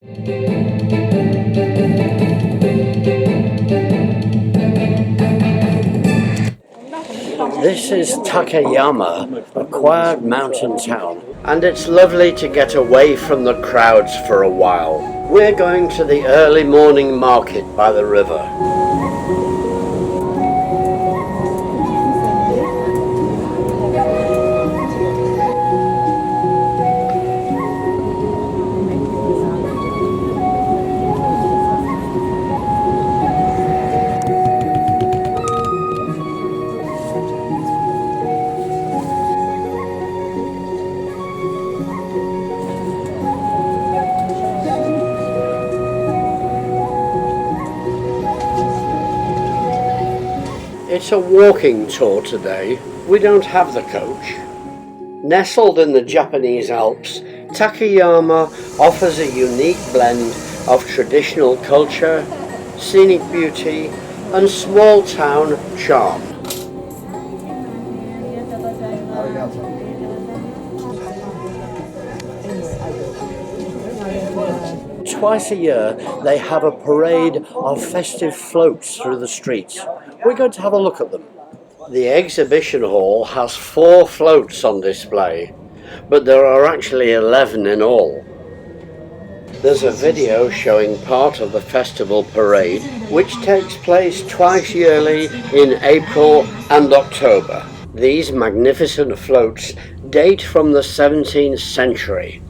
This is Takayama, a quiet mountain town, and it's lovely to get away from the crowds for a while. We're going to the early morning market by the river. It's a walking tour today. We don't have the coach. Nestled in the Japanese Alps, Takayama offers a unique blend of traditional culture, scenic beauty, and small town charm. Twice a year they have a parade of festive floats through the streets. We're going to have a look at them. The exhibition hall has 4 floats on display, but there are actually 11 in all. There's a video showing part of the festival parade, which takes place twice yearly in April and October. These magnificent floats date from the 17th century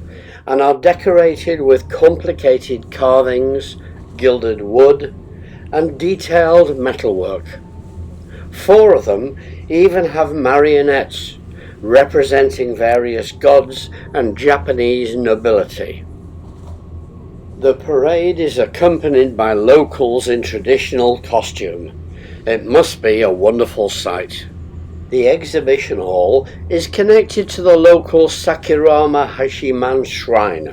and are decorated with complicated carvings, gilded wood, and detailed metalwork. 4 of them even have marionettes representing various gods and Japanese nobility. The parade is accompanied by locals in traditional costume. It must be a wonderful sight. The exhibition hall is connected to the local Sakirama Hashiman shrine,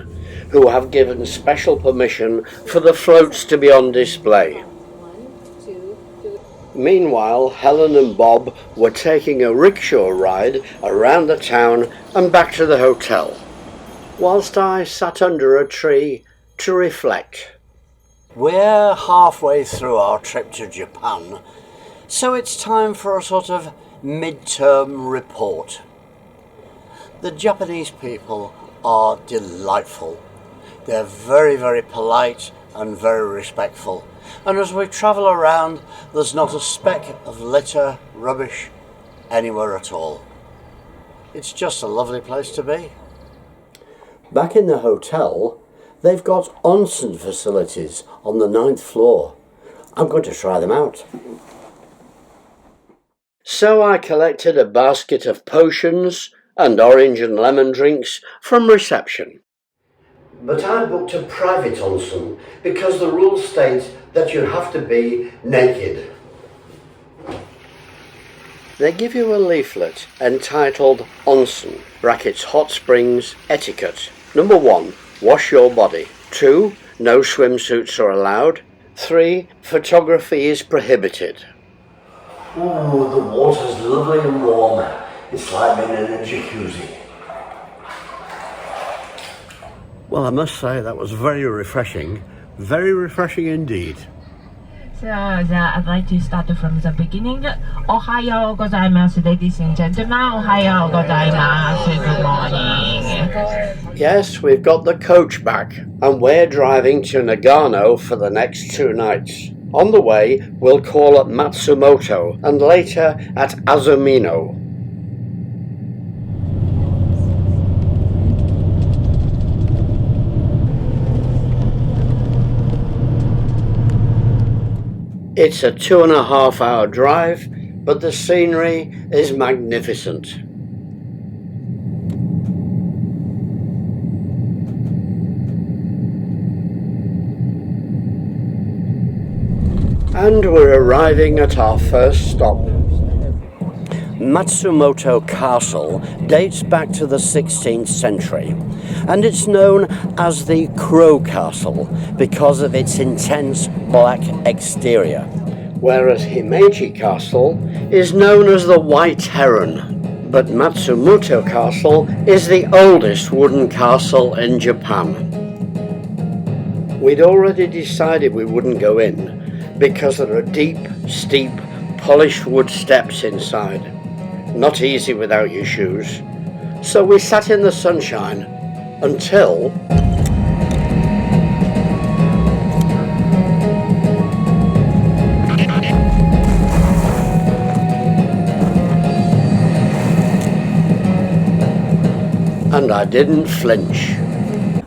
who have given special permission for the floats to be on display. Meanwhile, Helen and Bob were taking a rickshaw ride around the town and back to the hotel, whilst I sat under a tree to reflect. We're halfway through our trip to Japan, so it's time for a sort of mid-term report. The Japanese people are delightful. They're very, very polite and very respectful. And as we travel around, there's not a speck of litter, rubbish, anywhere at all. It's just a lovely place to be. Back in the hotel, they've got onsen facilities on the 9th floor. I'm going to try them out. So I collected a basket of potions and orange and lemon drinks from reception. But I booked a private onsen because the rules state that you have to be naked. They give you a leaflet entitled Onsen, brackets hot springs etiquette. Number 1, wash your body. 2, no swimsuits are allowed. 3, photography is prohibited. Ooh, the water's lovely and warm. It's like being in a jacuzzi. Well, I must say that was very refreshing indeed. So I'd like to start from the beginning. Ohayo gozaimasu, ladies and gentlemen. Ohayo gozaimasu. Good morning. Yes, we've got the coach back, and we're driving to Nagano for the next 2 nights. On the way, we'll call at Matsumoto and later at Azumino. It's a 2.5-hour drive, but the scenery is magnificent. And we're arriving at our first stop. Matsumoto Castle dates back to the 16th century, and it's known as the Crow Castle because of its intense black exterior, whereas Himeji Castle is known as the White Heron. But Matsumoto Castle is the oldest wooden castle in Japan. We'd already decided we wouldn't go in because there are deep, steep, polished wood steps inside. Not easy without your shoes. So we sat in the sunshine until... and I didn't flinch.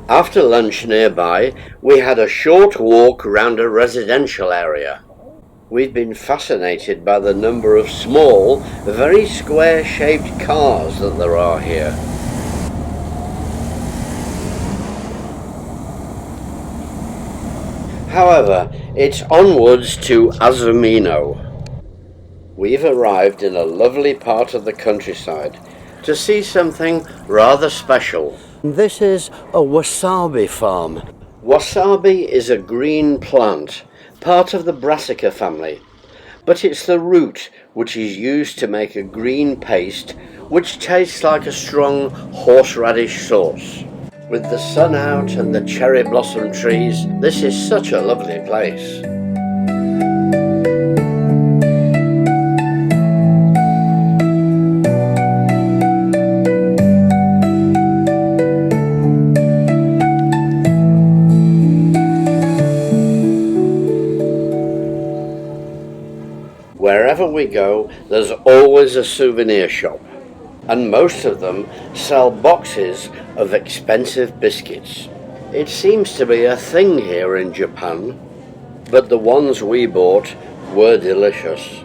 After lunch nearby, we had a short walk round a residential area. We've been fascinated by the number of small, very square-shaped cars that there are here. However, it's onwards to Azumino. We've arrived in a lovely part of the countryside to see something rather special. This is a wasabi farm. Wasabi is a green plant, part of the brassica family, but it's the root which is used to make a green paste which tastes like a strong horseradish sauce. With the sun out and the cherry blossom trees, this is such a lovely place. Wherever we go, there's always a souvenir shop, and most of them sell boxes of expensive biscuits. It seems to be a thing here in Japan, but the ones we bought were delicious.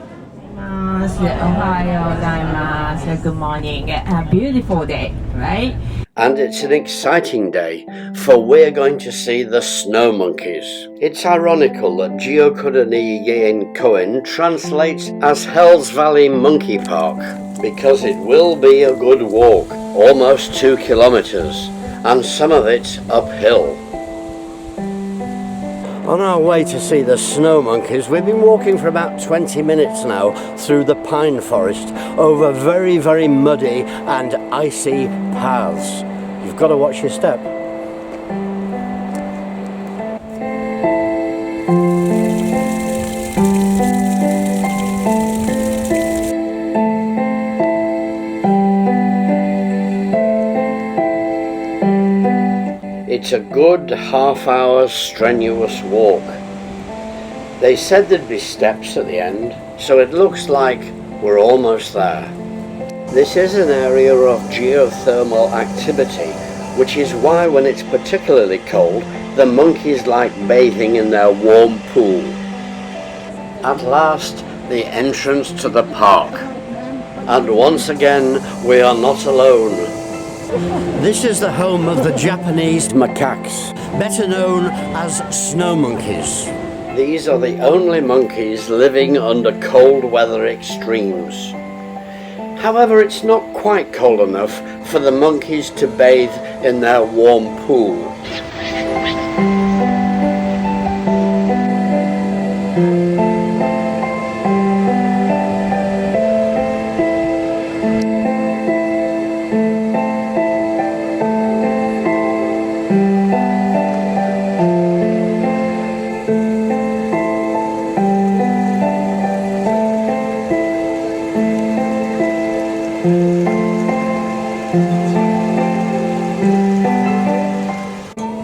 Good morning. A beautiful day, right? And it's an exciting day, for we're going to see the snow monkeys. It's ironical that Gyokurani Yen Koen translates as Hells Valley Monkey Park, because it will be a good walk, almost 2 kilometers, and some of it's uphill. On our way to see the snow monkeys, we've been walking for about 20 minutes now through the pine forest over very, very muddy and icy paths. You've got to watch your step. It's a good half-hour strenuous walk. They said there'd be steps at the end, so it looks like we're almost there. This is an area of geothermal activity, which is why when it's particularly cold, the monkeys like bathing in their warm pool. At last, the entrance to the park. And once again, we are not alone. This is the home of the Japanese macaques, better known as snow monkeys. These are the only monkeys living under cold weather extremes. However, it's not quite cold enough for the monkeys to bathe in their warm pool.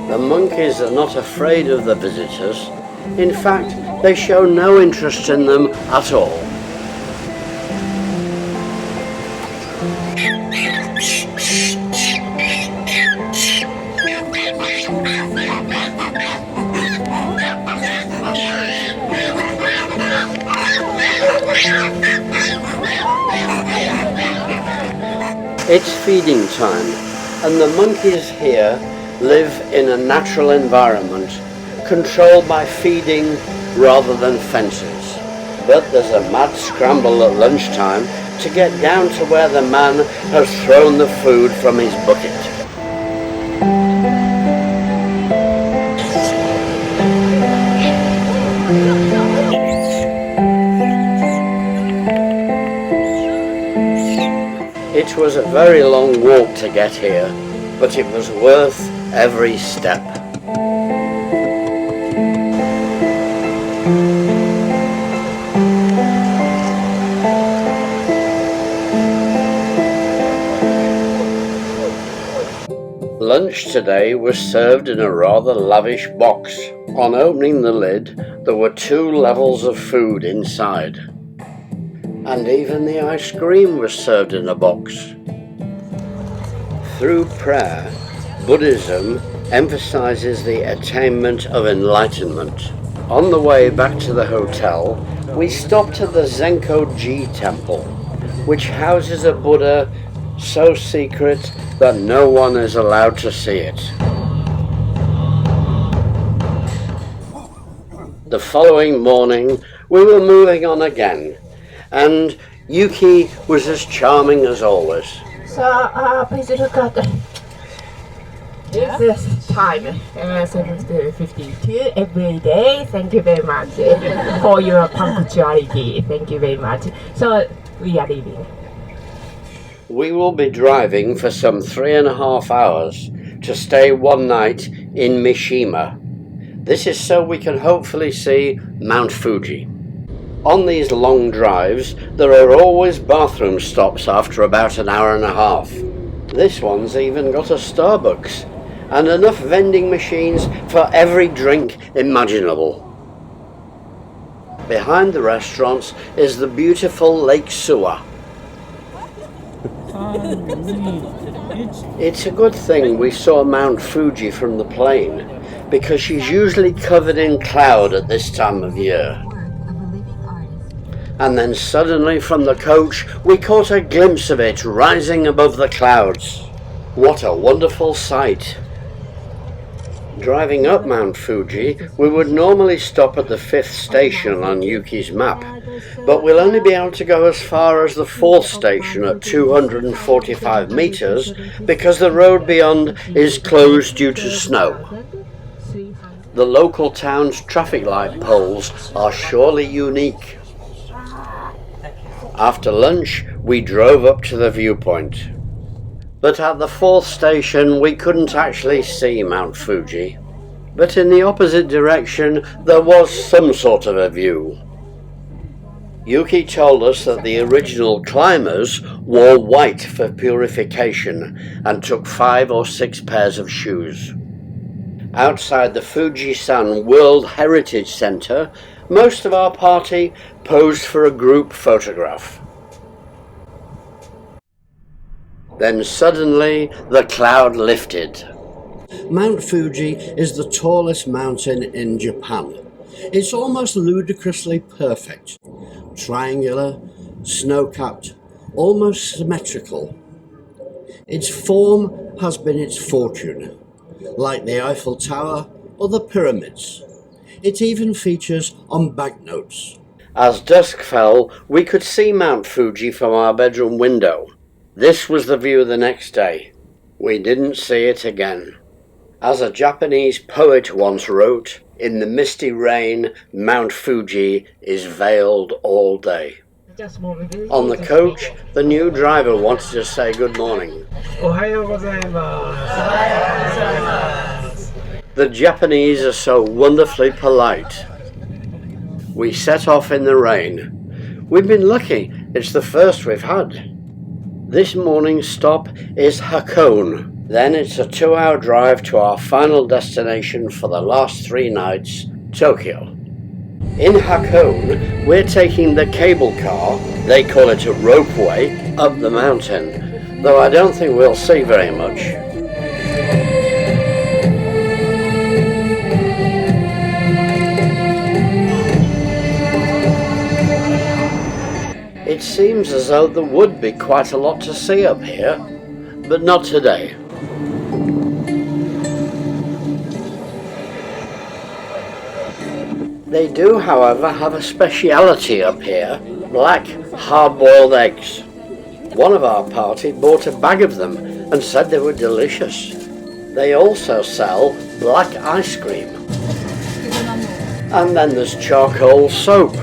The monkeys are not afraid of the visitors. In fact, they show no interest in them at all. It's feeding time, and the monkeys here live in a natural environment, controlled by feeding rather than fences. But there's a mad scramble at lunchtime to get down to where the man has thrown the food from his bucket. It was a very long walk to get here, but it was worth every step. Lunch today was served in a rather lavish box. On opening the lid, there were 2 levels of food inside. And even the ice cream was served in a box. Through prayer, Buddhism emphasizes the attainment of enlightenment. On the way back to the hotel, we stopped at the Zenko-ji temple, which houses a Buddha so secret that no one is allowed to see it. The following morning, we were moving on again, and Yuki was as charming as always. So, please look at this time, 7:52 every day. Thank you very much for your punctuality. Thank you very much. So, we are leaving. We will be driving for some 3.5 hours to stay one night in Mishima. This is so we can hopefully see Mount Fuji. On these long drives, there are always bathroom stops after about an hour and a half. This one's even got a Starbucks and enough vending machines for every drink imaginable. Behind the restaurants is the beautiful Lake Suwa. It's a good thing we saw Mount Fuji from the plane, because she's usually covered in cloud at this time of year. And then suddenly from the coach we caught a glimpse of it rising above the clouds. What a wonderful sight! Driving up Mount Fuji, we would normally stop at the 5th station on Yuki's map, but we'll only be able to go as far as the 4th station at 245 meters because the road beyond is closed due to snow. The local town's traffic light poles are surely unique. After lunch, we drove up to the viewpoint. But at the 4th station we couldn't actually see Mount Fuji. But in the opposite direction there was some sort of a view. Yuki told us that the original climbers wore white for purification and took 5 or 6 pairs of shoes. Outside the Fuji-san World Heritage Center, most of our party posed for a group photograph. Then suddenly the cloud lifted. Mount Fuji is the tallest mountain in Japan. It's almost ludicrously perfect. Triangular, snow-capped, almost symmetrical. Its form has been its fortune, like the Eiffel Tower or the pyramids. It even features on banknotes. As dusk fell, we could see Mount Fuji from our bedroom window. This was the view the next day. We didn't see it again. As a Japanese poet once wrote, "In the misty rain, Mount Fuji is veiled all day." On the coach, the new driver wanted to say good morning. The Japanese are so wonderfully polite. We set off in the rain. We've been lucky, it's the first we've had. This morning's stop is Hakone. Then it's a 2-hour drive to our final destination for the last 3 nights, Tokyo. In Hakone, we're taking the cable car, they call it a ropeway, up the mountain, though I don't think we'll see very much. It seems as though there would be quite a lot to see up here, but not today. They do, however, have a speciality up here, black hard-boiled eggs. One of our party bought a bag of them and said they were delicious. They also sell black ice cream. And then there's charcoal soap.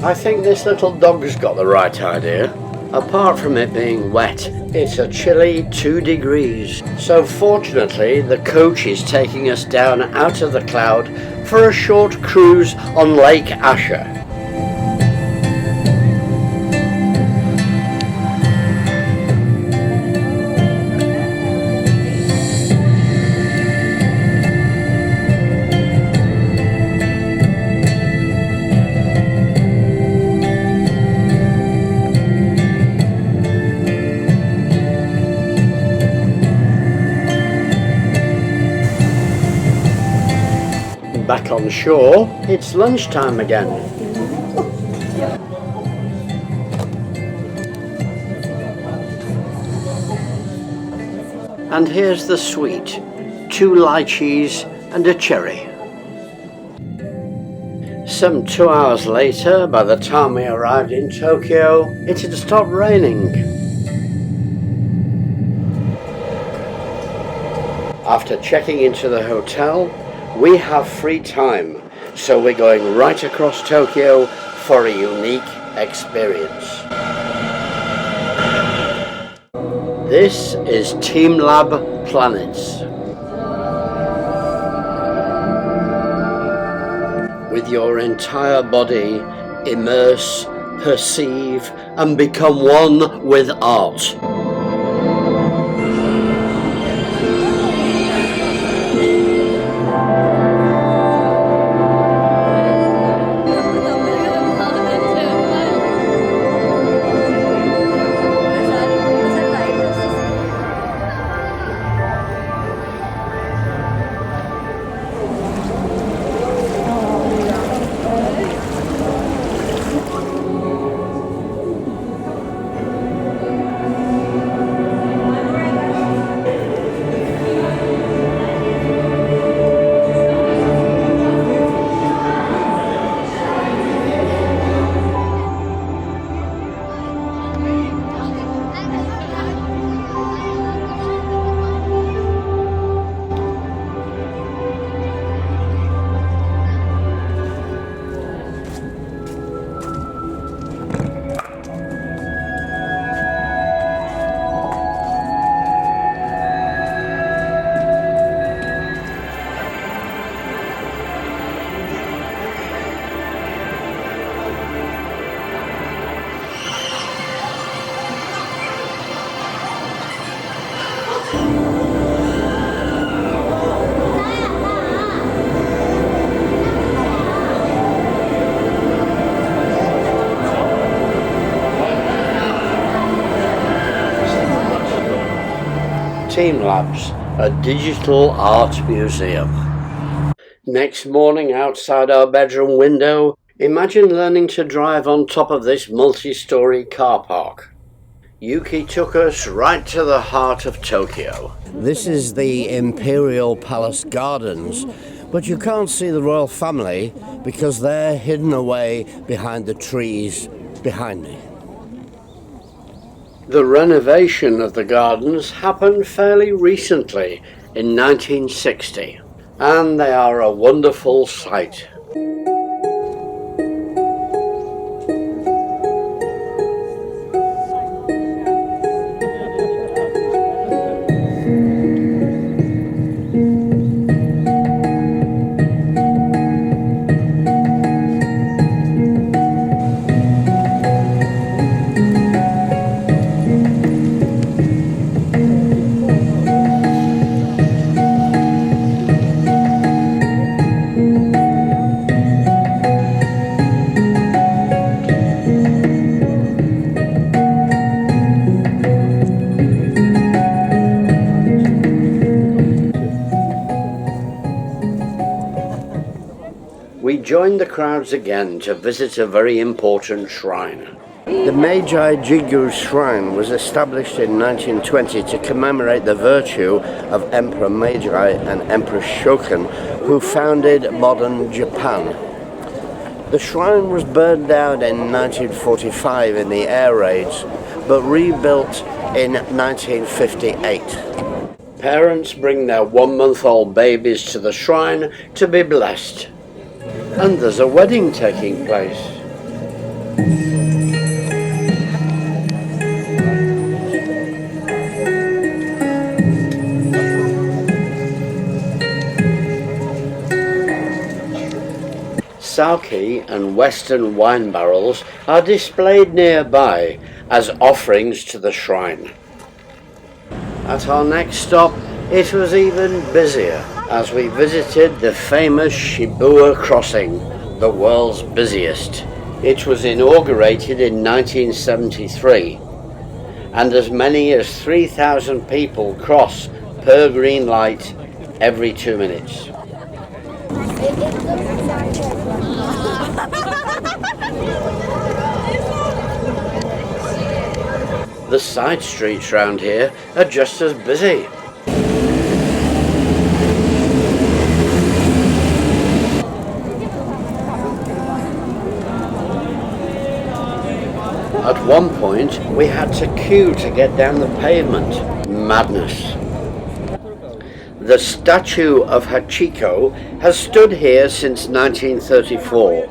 I think this little dog's got the right idea. Apart from it being wet, it's a chilly 2 degrees. So fortunately, the coach is taking us down out of the cloud for a short cruise on Lake Asher. Back on shore, it's lunchtime again. And here's the sweet, 2 lychees and a cherry. Some 2 hours later, by the time we arrived in Tokyo, it had stopped raining. After checking into the hotel, we have free time, so we're going right across Tokyo for a unique experience. This is Team Lab Planets. With your entire body, immerse, perceive, and become one with art. Team Labs, a digital art museum. Next morning, outside our bedroom window, imagine learning to drive on top of this multi-story car park. Yuki took us right to the heart of Tokyo. This is the Imperial Palace Gardens, but you can't see the royal family because they're hidden away behind the trees behind me. The renovation of the gardens happened fairly recently, in 1960, and they are a wonderful sight. We joined the crowds again to visit a very important shrine. The Meiji-Jigyu Shrine was established in 1920 to commemorate the virtue of Emperor Meiji and Empress Shokan, who founded modern Japan. The shrine was burned down in 1945 in the air raids, but rebuilt in 1958. Parents bring their 1-month-old babies to the shrine to be blessed. And there's a wedding taking place. Sake and Western wine barrels are displayed nearby as offerings to the shrine. At our next stop, it was even busier as we visited the famous Shibuya crossing, the world's busiest. It was inaugurated in 1973, and as many as 3,000 people cross per green light every 2 minutes. The side streets round here are just as busy. At one point, we had to queue to get down the pavement. Madness. The statue of Hachiko has stood here since 1934.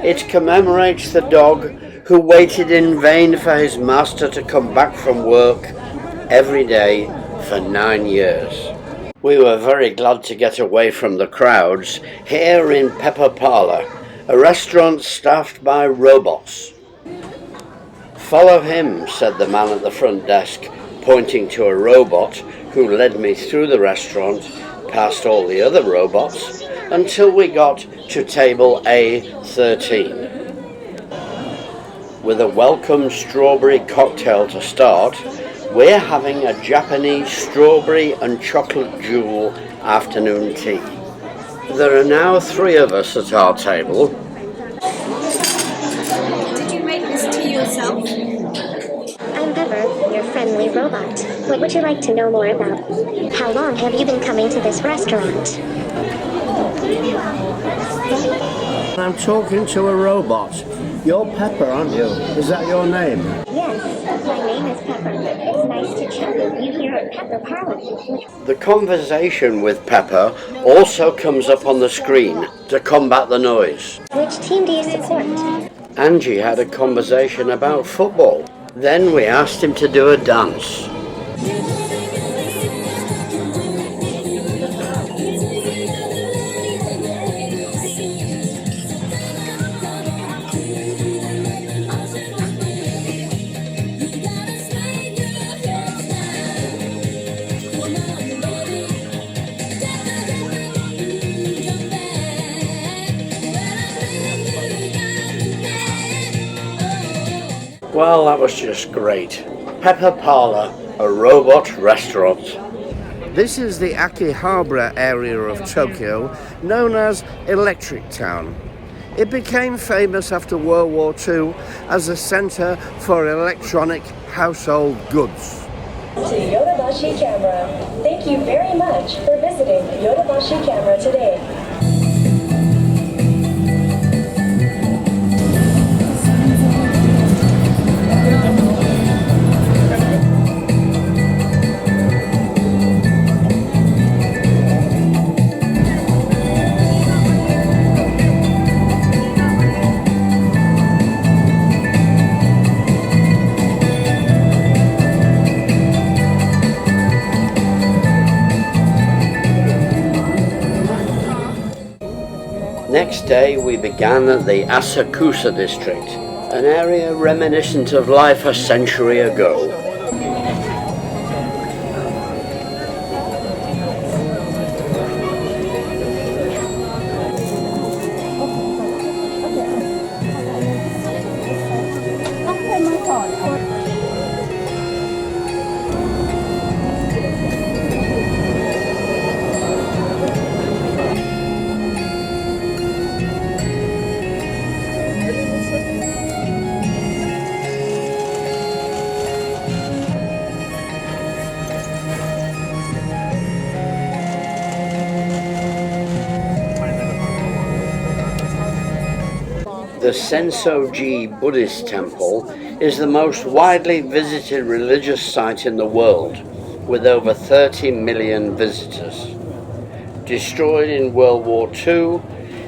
It commemorates the dog who waited in vain for his master to come back from work every day for 9 years. We were very glad to get away from the crowds here in Pepper Parlour, a restaurant staffed by robots. "Follow him," said the man at the front desk, pointing to a robot who led me through the restaurant, past all the other robots, until we got to table A13. With a welcome strawberry cocktail to start, we're having a Japanese strawberry and chocolate jewel afternoon tea. There are now 3 of us at our table. Did you make this tea yourself? I'm Pepper, your friendly robot. What would you like to know more about? How long have you been coming to this restaurant? I'm talking to a robot. You're Pepper, aren't you? Is that your name? Yes, my name is Pepper. It's nice to chat with you here at Pepper Parlour. The conversation with Pepper also comes up on the screen to combat the noise. Which team do you support? Angie had a conversation about football. Then we asked him to do a dance. Well, that was just great. Pepper Parlour, a robot restaurant. This is the Akihabara area of Tokyo, known as Electric Town. It became famous after World War II as a centre for electronic household goods. To Yodobashi Camera. Thank you very much for visiting Yodobashi Camera today. Next day we began at the Asakusa district, an area reminiscent of life a century ago. The Sensoji Buddhist temple is the most widely visited religious site in the world, with over 30 million visitors. Destroyed in World War II,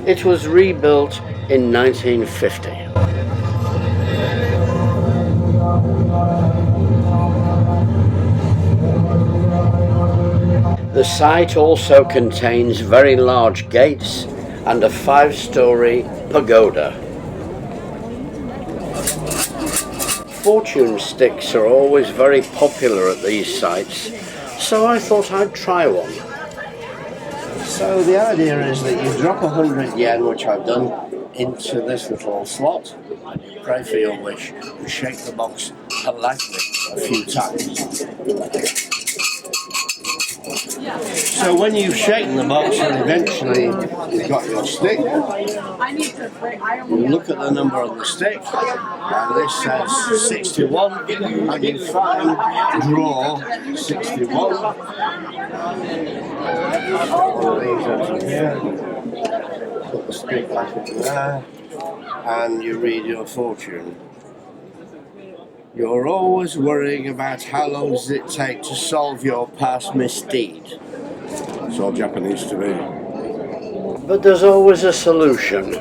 it was rebuilt in 1950. The site also contains very large gates and a 5-story pagoda. Fortune sticks are always very popular at these sites, so I thought I'd try one. So the idea is that you drop 100 yen, which I've done, into this little slot, and you pray for your wish and shake the box politely a few times. So when you've shaken the box and eventually you've got your stick, you look at the number on the stick, and this says 61, and you find draw 61. One of these out of here, put the stick back into there, and you read your fortune. You're always worrying about how long does it take to solve your past misdeed. It's all Japanese to me. But there's always a solution.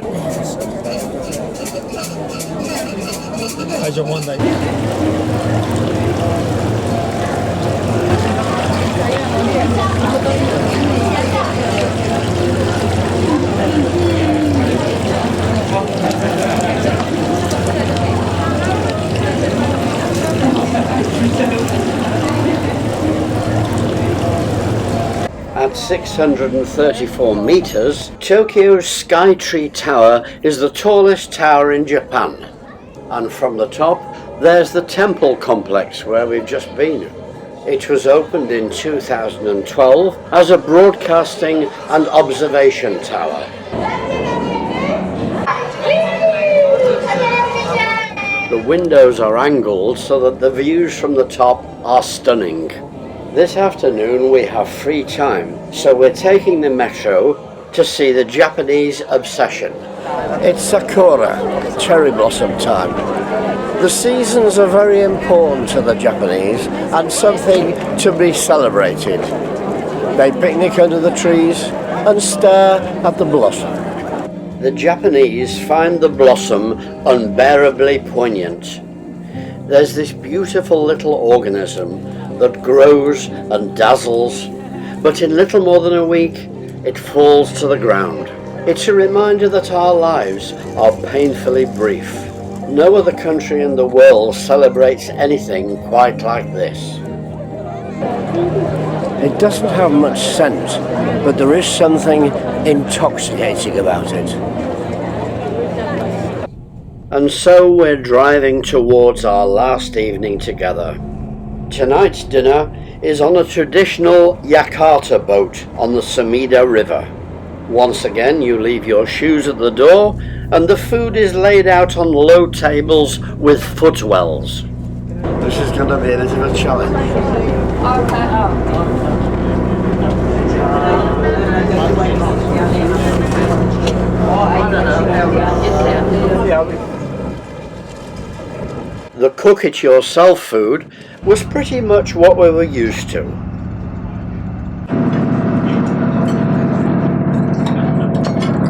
At 634 meters, Tokyo's Skytree Tower is the tallest tower in Japan. And from the top, there's the temple complex where we've just been. It was opened in 2012 as a broadcasting and observation tower. The windows are angled so that the views from the top are stunning. This afternoon we have free time, so we're taking the metro to see the Japanese obsession. It's Sakura, cherry blossom time. The seasons are very important to the Japanese and something to be celebrated. They picnic under the trees and stare at the blossom. The Japanese find the blossom unbearably poignant. There's this beautiful little organism that grows and dazzles, but in little more than a week it falls to the ground. It's a reminder that our lives are painfully brief. No other country in the world celebrates anything quite like this. It doesn't have much scent, but there is something intoxicating about it. And so we're driving towards our last evening together. Tonight's dinner is on a traditional Yakarta boat on the Sumida River. Once again, you leave your shoes at the door, and the food is laid out on low tables with footwells. This is going to be a little bit of a challenge. The cook-it-yourself food was pretty much what we were used to.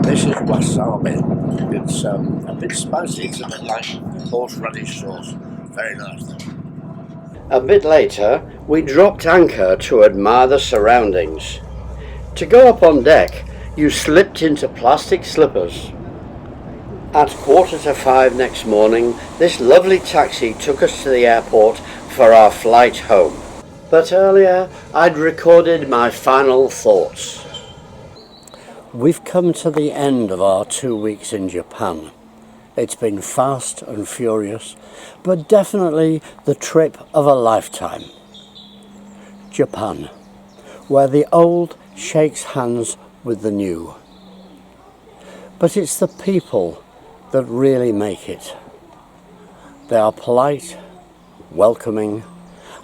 This is wasabi. It's a bit spicy, it's a bit like horseradish sauce. Very nice. A bit later, we dropped anchor to admire the surroundings. To go up on deck, you slipped into plastic slippers. At 4:45 next morning, this lovely taxi took us to the airport for our flight home. But earlier, I'd recorded my final thoughts. We've come to the end of our 2 weeks in Japan. It's been fast and furious, but definitely the trip of a lifetime. Japan, where the old shakes hands with the new. But it's the people that really make it. They are polite, welcoming,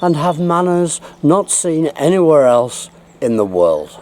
and have manners not seen anywhere else in the world.